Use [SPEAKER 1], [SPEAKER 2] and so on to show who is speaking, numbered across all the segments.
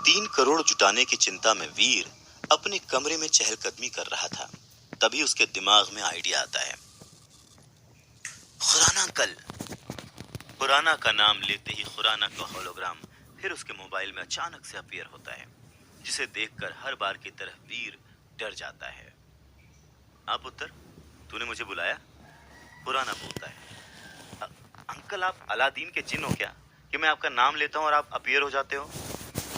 [SPEAKER 1] 3 करोड़ जुटाने की चिंता में वीर अपने कमरे में चहलकदमी कर रहा था। तभी उसके दिमाग में आइडिया आता है। खुराना अंकल। खुराना का नाम लेते ही खुराना का होलोग्राम फिर उसके मोबाइल में अचानक से अपीयर होता है, जिसे देखकर हर बार की तरह वीर डर जाता है। हाँ पुत्र, तूने मुझे बुलाया? खुराना बोलता है। अंकल, आप अलादीन के जिन हो क्या कि मैं आपका नाम लेता हूँ और आप अपीयर हो जाते हो?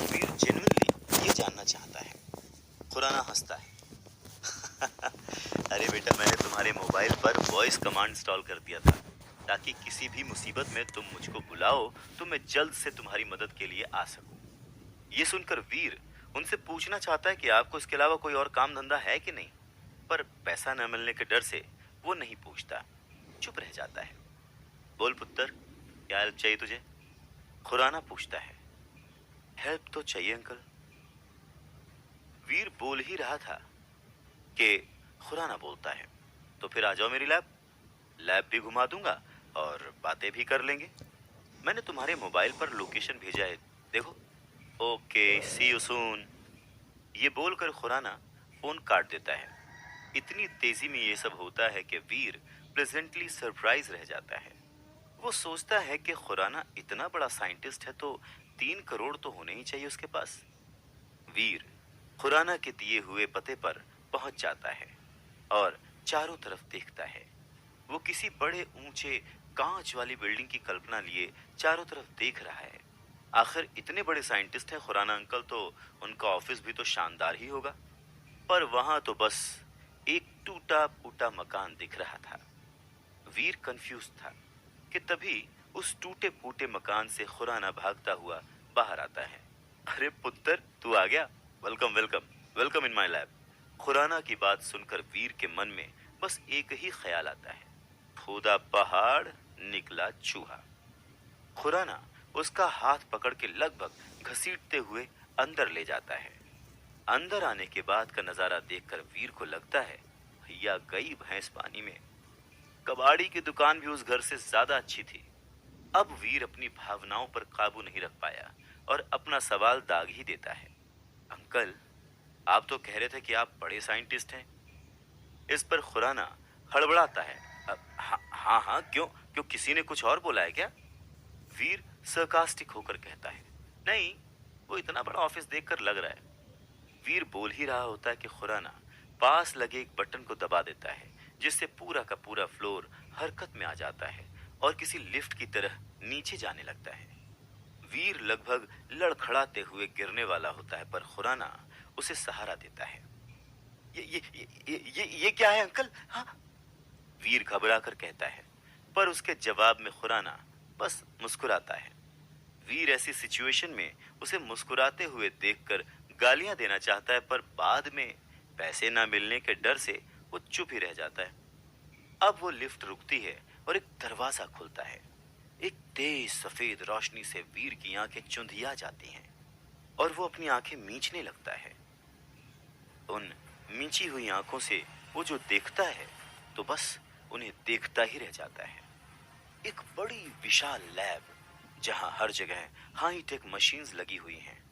[SPEAKER 1] वीर जेन्युइनली ये जानना चाहता है। खुराना हंसता है। अरे बेटा, मैंने तुम्हारे मोबाइल पर वॉइस कमांड इंस्टॉल कर दिया था ताकि किसी भी मुसीबत में तुम मुझको बुलाओ तो मैं जल्द से तुम्हारी मदद के लिए आ सकूं। ये सुनकर वीर उनसे पूछना चाहता है कि आपको इसके अलावा कोई और काम धंधा है कि नहीं, पर पैसा न मिलने के डर से वो नहीं पूछता, चुप रह जाता है। बोल पुत्र, क्या हेल्प चाहिए तुझे? खुराना पूछता है। हेल्प तो चाहिए अंकल। वीर बोल ही रहा था कि खुराना बोलता है, तो फिर आ जाओ मेरी लैब। लैब भी घुमा दूंगा और बातें भी कर लेंगे। मैंने तुम्हारे मोबाइल पर लोकेशन भेजा है, देखो। Okay, see you soon. ये बोलकर खुराना फोन काट देता है। इतनी तेजी में ये सब होता है कि वीर प्लेजेंटली सरप्राइज रह जाता है। वो सोचता है कि खुराना इतना बड़ा साइंटिस्ट है तो 3 करोड़ तो होने ही चाहिए उसके पास। वीर खुराना के दिए हुए पते पर पहुंच जाता है और चारों तरफ देखता है। वो किसी बड़े ऊंचे कांच वाली बिल्डिंग की कल्पना लिए चारों तरफ देख रहा है। आखिर इतने बड़े साइंटिस्ट हैं खुराना अंकल, तो उनका ऑफिस भी तो शानदार ही होगा। पर वहां तो बस एक टूटा फूटा मकान दिख रहा था। वीर कंफ्यूज था कि तभी उस टूटे फूटे मकान से खुराना भागता हुआ बाहर आता है। अरे पुत्र, तू आ गया। Welcome welcome welcome in my lab. Khurana की बात सुनकर वीर के मन में बस एक ही ख्याल आता है, खुदा पहाड़ निकला चूहा। खुराना उसका हाथ पकड़ के लगभग घसीटते हुए अंदर ले जाता है। अंदर आने के बाद का नजारा देखकर वीर को लगता है, भैया गई भैंस पानी में। कबाड़ी की दुकान भी उस घर से ज्यादा अच्छी थी। अब वीर अपनी भावनाओं पर काबू नहीं रख पाया और अपना सवाल दाग ही देता है। अंकल, आप तो कह रहे थे कि आप बड़े साइंटिस्ट हैं। इस पर खुराना हड़बड़ाता है। हाँ हाँ हाँ, क्यों क्यों किसी ने कुछ और बोला है क्या? वीर सरकास्टिक होकर कहता है। नहीं, वो इतना बड़ा ऑफिस देखकर लग रहा है। वीर बोल ही रहा होता है कि खुराना पास लगे एक बटन को दबा देता है, जिससे पूरा का पूरा फ्लोर हरकत में आ जाता है और किसी लिफ्ट की तरह नीचे जाने लगता है। वीर लगभग लड़खड़ाते हुए गिरने वाला होता है, पर खुराना उसे सहारा देता है। ये क्या है अंकल? हाँ, वीर घबरा कर कहता है, पर उसके जवाब में खुराना बस मुस्कुराता है। वीर ऐसी सिचुएशन में उसे मुस्कुराते हुए देखकर गालियां देना चाहता है, पर बाद में पैसे ना मिलने के डर से वो चुप ही रह जाता है। अब वो लिफ्ट रुकती है और एक दरवाजा खुलता है। एक तेज सफेद रोशनी से वीर की आंखें चुंधिया जाती हैं और वो अपनी आंखें मींचने लगता है। उन मींची हुई आंखों से वो जो देखता है तो बस उन्हें देखता ही रह जाता है। एक बड़ी विशाल लैब, जहां हर जगह हाई टेक मशीन्स लगी हुई हैं,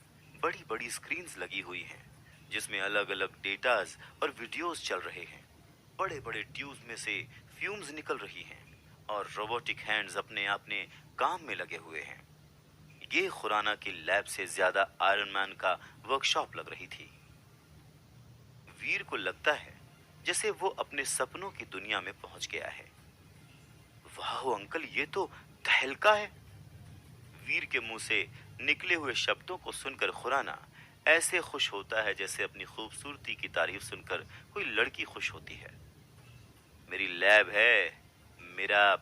[SPEAKER 1] बड़ी बड़ी स्क्रीन्स लगी हुई हैं, जिसमें अलग अलग डेटाज और वीडियोस चल रहे हैं। बड़े बड़े ट्यूब्स में से फ्यूम्स निकल रही हैं और रोबोटिक हैंड्स अपने अपने काम में लगे हुए हैं। ये खुराना की लैब से ज्यादा आयरन मैन का वर्कशॉप लग रही थी। वीर को लगता है जैसे वो अपने सपनों की दुनिया में पहुंच गया है। वाह अंकल, ये तो तहलका है। वीर के मुंह से निकले हुए शब्दों को सुनकर खुराना ऐसे खुश होता है जैसे अपनी खूबसूरती की तारीफ सुनकर कोई लड़की खुश होती है। मेरी लैब है, मेरा।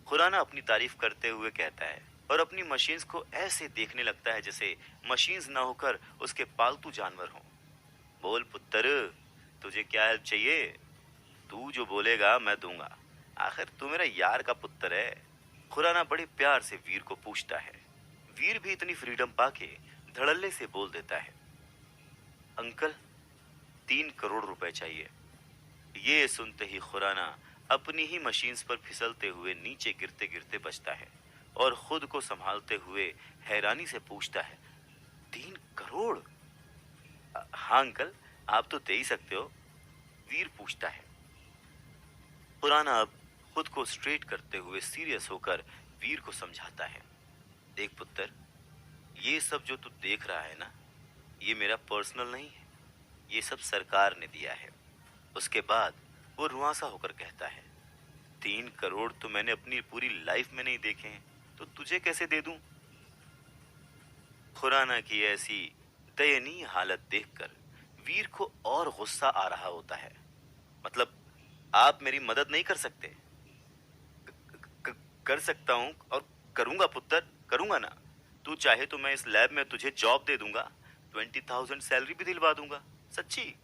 [SPEAKER 1] खुराना अपनी तारीफ करते हुए कहता है और अपनी मशीन्स को ऐसे देखने लगता है जैसे मशीन्स ना होकर उसके पालतू जानवर हों। बोल पुत्र, तुझे क्या हेल्प चाहिए? तू जो बोलेगा मैं दूंगा, आखिर तू मेरा यार का पुत्र है। खुराना बड़े प्यार से वीर को पूछता है। वीर भी इतनी फ्रीडम पाके धड़ल्ले से बोल देता है, अंकल 3 करोड़ रुपए चाहिए। ये सुनते ही खुराना अपनी ही मशीन्स पर फिसलते हुए नीचे गिरते गिरते बचता है और खुद को संभालते हुए हैरानी से पूछता है, हाँ अंकल, आप तो दे ही सकते हो। वीर पूछता है। खुराना अब खुद को स्ट्रेट करते हुए सीरियस होकर वीर को समझाता है। देख पुत्र, ये सब जो तू देख रहा है ना, ये मेरा पर्सनल नहीं है, ये सब सरकार ने दिया है। उसके बाद वो रुआंसा होकर कहता है, 3 करोड़ तो मैंने अपनी पूरी लाइफ में नहीं देखे हैं, तो तुझे कैसे दे दूं? खुराना की ऐसी दयनीय हालत देखकर वीर को और गुस्सा आ रहा होता है। मतलब, आप मेरी मदद नहीं कर सकते? क- कर सकता हूं और करूंगा पुत्र, करूंगा ना। तू चाहे तो मैं इस लैब में तुझे जॉब दे दूंगा, 20,000 सैलरी भी दिलवा दूंगा। सच्ची,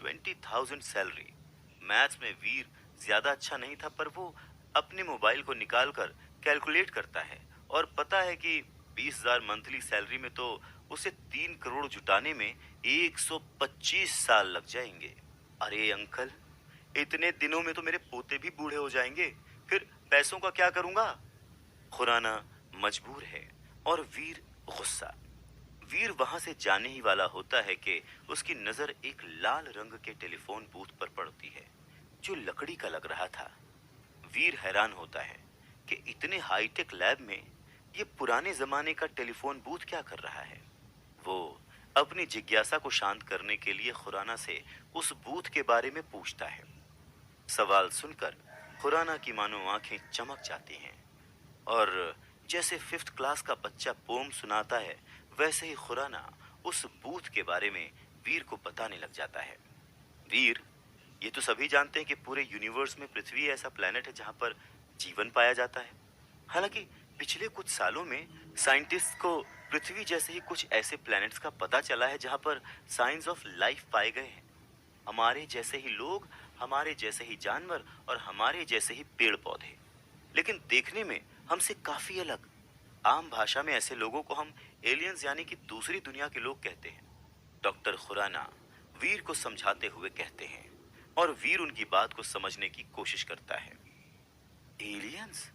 [SPEAKER 1] 20,000 सैलरी। मैथ्स में वीर ज्यादा अच्छा नहीं था, पर वो अपने मोबाइल को निकाल कर कैलकुलेट करता है और पता है कि 20,000 मंथली सैलरी में तो उसे 3 करोड़ जुटाने में 125 साल लग जाएंगे। अरे अंकल, इतने दिनों में तो मेरे पोते भी बूढ़े हो जाएंगे, फिर पैसों का क्या करूंगा? खुराना मजबूर है और वीर गुस्सा। वीर वहां से जाने ही वाला होता है कि उसकी नजर एक लाल रंग के टेलीफोन बूथ पर पड़ती है जो लकड़ी का लग रहा था। वीर हैरान होता है कि इतने हाईटेक लैब में ये पुराने जमाने का टेलीफोन बूथ क्या कर रहा है। वो अपनी जिज्ञासा को शांत करने के लिए खुराना से उस बूथ के बारे में पूछता है। सवाल सुनकर खुराना की मानो आंखें चमक जाती हैं और जैसे 5th क्लास का बच्चा पोम सुनाता है, वैसे ही खुराना उस बूथ के बारे में वीर को बताने लग जाता है। वीर, ये तो सभी जानते हैं कि पूरे यूनिवर्स में पृथ्वी ऐसा प्लेनेट है जहां पर जीवन पाया जाता है। हालांकि पिछले कुछ सालों में साइंटिस्ट को पृथ्वी जैसे ही कुछ ऐसे प्लैनेट्स का पता चला है जहां पर साइंस ऑफ लाइफ पाए गए हैं। हमारे जैसे ही लोग, हमारे जैसे ही जानवर और हमारे जैसे ही पेड़ पौधे, लेकिन देखने में हमसे काफी अलग। आम भाषा में ऐसे लोगों को हम एलियंस यानी कि दूसरी दुनिया के लोग कहते हैं। डॉक्टर खुराना वीर को समझाते हुए कहते हैं और वीर उनकी बात को समझने की कोशिश करता है। एलियंस?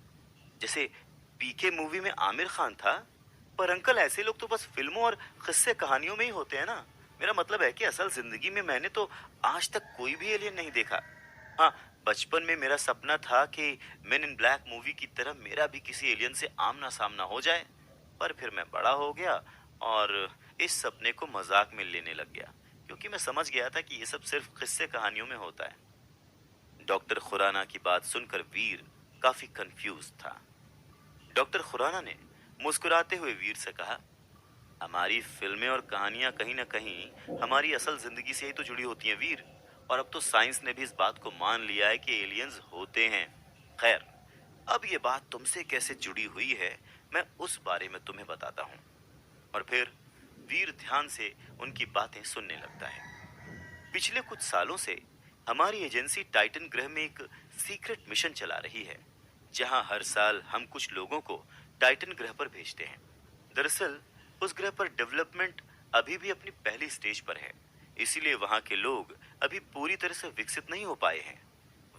[SPEAKER 1] जैसे पीके मूवी में आमिर खान था? पर अंकल, ऐसे लोग तो बस फिल्मों और किस्से कहानियों में ही होते हैं ना। मेरा मतलब है कि असल जिंदगी में मैंने तो आज तक कोई भी एलियन नहीं देखा। हाँ, बचपन में मेरा सपना था कि मेन इन ब्लैक मूवी की तरह मेरा भी किसी एलियन से आमना सामना हो जाए, पर फिर मैं बड़ा हो गया और इस सपने को मजाक में लेने लग गया, क्योंकि मैं समझ गया था कि ये सब सिर्फ किस्से कहानियों में होता है। डॉक्टर खुराना की बात सुनकर वीर काफी कंफ्यूज था। डॉक्टर खुराना ने मुस्कुराते हुए वीर से कहा, हमारी फिल्में और कहानियां कहीं ना कहीं हमारी असल जिंदगी से ही तो जुड़ी होती हैं वीर। और अब तो साइंस ने भी इस बात को मान लिया है कि एलियंस होते हैं। खैर, अब ये बात तुमसे कैसे जुड़ी हुई है, मैं उस बारे में तुम्हें बताता हूँ। और फिर वीर ध्यान से उनकी बातें सुनने लगता है। पिछले कुछ सालों से हमारी एजेंसी टाइटन ग्रह में एक सीक्रेट मिशन चला रही है, जहां हर साल हम कुछ लोगों को टाइटन ग्रह पर भेजते हैं। दरअसल उस ग्रह पर डेवलपमेंट अभी भी अपनी पहली स्टेज पर है, इसीलिए वहां के लोग अभी पूरी तरह से विकसित नहीं हो पाए हैं।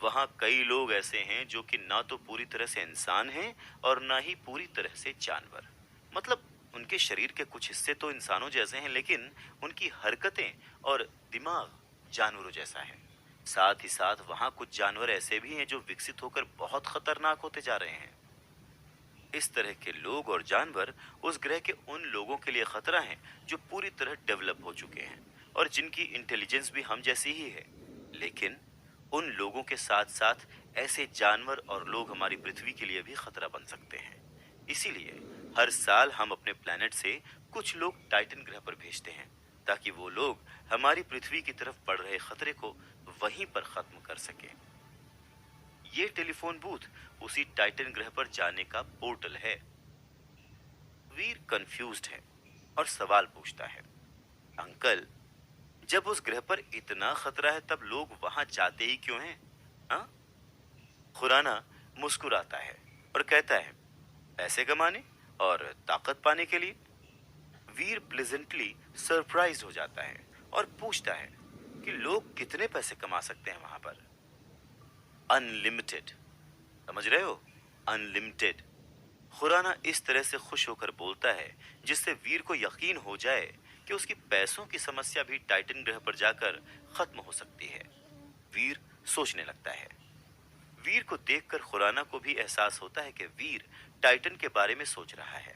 [SPEAKER 1] वहां कई लोग ऐसे हैं जो कि ना तो पूरी तरह से इंसान हैं और ना ही पूरी तरह से जानवर। मतलब, उनके शरीर के कुछ हिस्से तो इंसानों जैसे हैं, लेकिन उनकी हरकतें और दिमाग जानवरों जैसा है। साथ ही साथ वहां कुछ जानवर ऐसे भी हैं जो विकसित होकर बहुत खतरनाक होते जा रहे हैं। इस तरह के लोग और जानवर उस ग्रह के उन लोगों के लिए खतरा हैं जो पूरी तरह डेवलप हो चुके हैं और जिनकी इंटेलिजेंस भी हम जैसी ही है। लेकिन उन लोगों के साथ साथ ऐसे जानवर और लोग हमारी पृथ्वी के लिए भी खतरा बन सकते हैं। इसीलिए हर साल हम अपने प्लेनेट से कुछ लोग टाइटन ग्रह पर भेजते हैं, ताकि वो लोग हमारी पृथ्वी की तरफ बढ़ रहे खतरे को वहीं पर खत्म कर सके। ये टेलीफोन बूथ उसी टाइटन ग्रह पर जाने का पोर्टल है। वीर कंफ्यूज्ड है और सवाल पूछता है, अंकल, जब उस ग्रह पर इतना खतरा है तब लोग वहां जाते ही क्यों हैं? हाँ? खुराना मुस्कुराता है और कहता है, पैसे कमाने और ताकत पाने के लिए। वीर प्लेजेंटली सरप्राइज हो जाता है और पूछता है कि लोग कितने पैसे कमा सकते हैं वहां पर? अनलिमिटेड, समझ रहे हो? अनलिमिटेड। खुराना इस तरह से खुश होकर बोलता है जिससे वीर को यकीन हो जाए कि उसकी पैसों की समस्या भी टाइटन ग्रह पर जाकर खत्म हो सकती है। वीर सोचने लगता है। वीर को देखकर खुराना को भी एहसास होता है कि वीर टाइटन के बारे में सोच रहा है।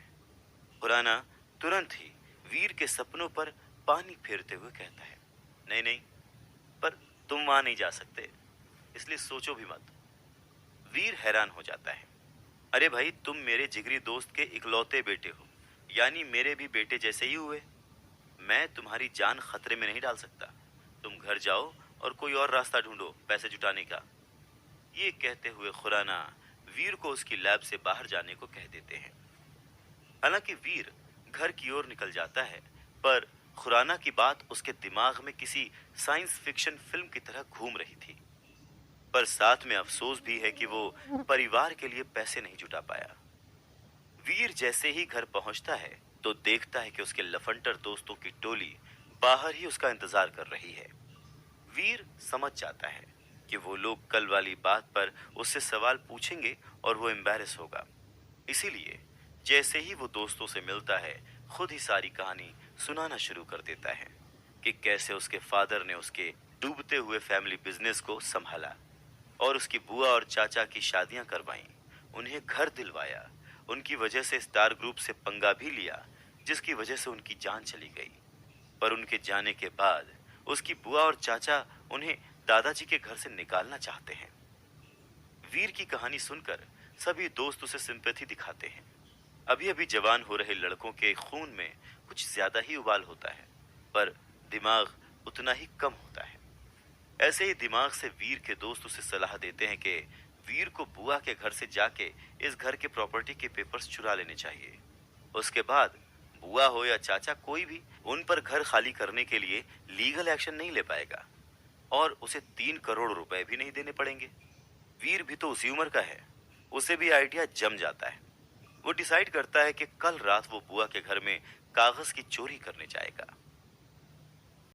[SPEAKER 1] खुराना तुरंत ही वीर के सपनों पर पानी फेरते हुए कहता है, नहीं नहीं, पर तुम वहां नहीं जा सकते, इसलिए सोचो भी मत। वीर हैरान हो जाता है। अरे भाई, तुम मेरे जिगरी दोस्त के इकलौते बेटे हो, यानी मेरे भी बेटे जैसे ही हुए। मैं तुम्हारी जान खतरे में नहीं डाल सकता। तुम घर जाओ और कोई और रास्ता ढूंढो पैसे जुटाने का। ये कहते हुए खुराना वीर को उसकी लैब से बाहर जाने को कह देते हैं। हालांकि वीर घर की ओर निकल जाता है, पर खुराना की बात उसके दिमाग में किसी साइंस फिक्शन फिल्म की तरह घूम रही थी। पर साथ में अफसोस भी है कि वो परिवार के लिए पैसे नहीं जुटा पाया। वीर जैसे ही घर पहुंचता है तो देखता है कि उसके लफंटर दोस्तों की टोली बाहर ही उसका इंतजार कर रही है। वीर समझ जाता है कि वो लोग कल वाली बात पर उससे सवाल पूछेंगे और वो एम्बैरेस होगा। इसीलिए जैसे ही वो दोस्तों से मिलता है, खुद ही सारी कहानी सुनाना शुरू कर देता है कि कैसे उसके फादर ने उसके डूबते हुए फैमिली बिजनेस को संभाला और उसकी बुआ और चाचा की शादियां करवाईं, उन्हें घर दिलवाया, उनकी वजह से स्टार ग्रुप से पंगा भी लिया, जिसकी वजह से उनकी जान चली गई। पर उनके जाने के बाद उसकी बुआ और चाचा उन्हें दादाजी के घर से निकालना चाहते हैं। वीर की कहानी सुनकर सभी दोस्त उसे सिंपैथी दिखाते हैं। अभी अभी जवान हो रहे लड़कों के खून में कुछ ज्यादा ही उबाल होता है, पर दिमाग उतना ही कम होता है। ऐसे ही दिमाग से वीर के दोस्त उसे सलाह देते हैं कि वीर को बुआ के घर से जाके इस घर के प्रॉपर्टी के पेपर्स चुरा लेने चाहिए। उसके बाद बुआ हो या चाचा, कोई भी उन पर घर खाली करने के लिए लीगल एक्शन नहीं ले पाएगा और उसे 3 करोड़ रुपए भी नहीं देने पड़ेंगे। वीर भी तो उसी उम्र का है, उसे भी आइडिया जम जाता है। वो डिसाइड करता है कि कल रात वो बुआ के घर में कागज की चोरी करने जाएगा।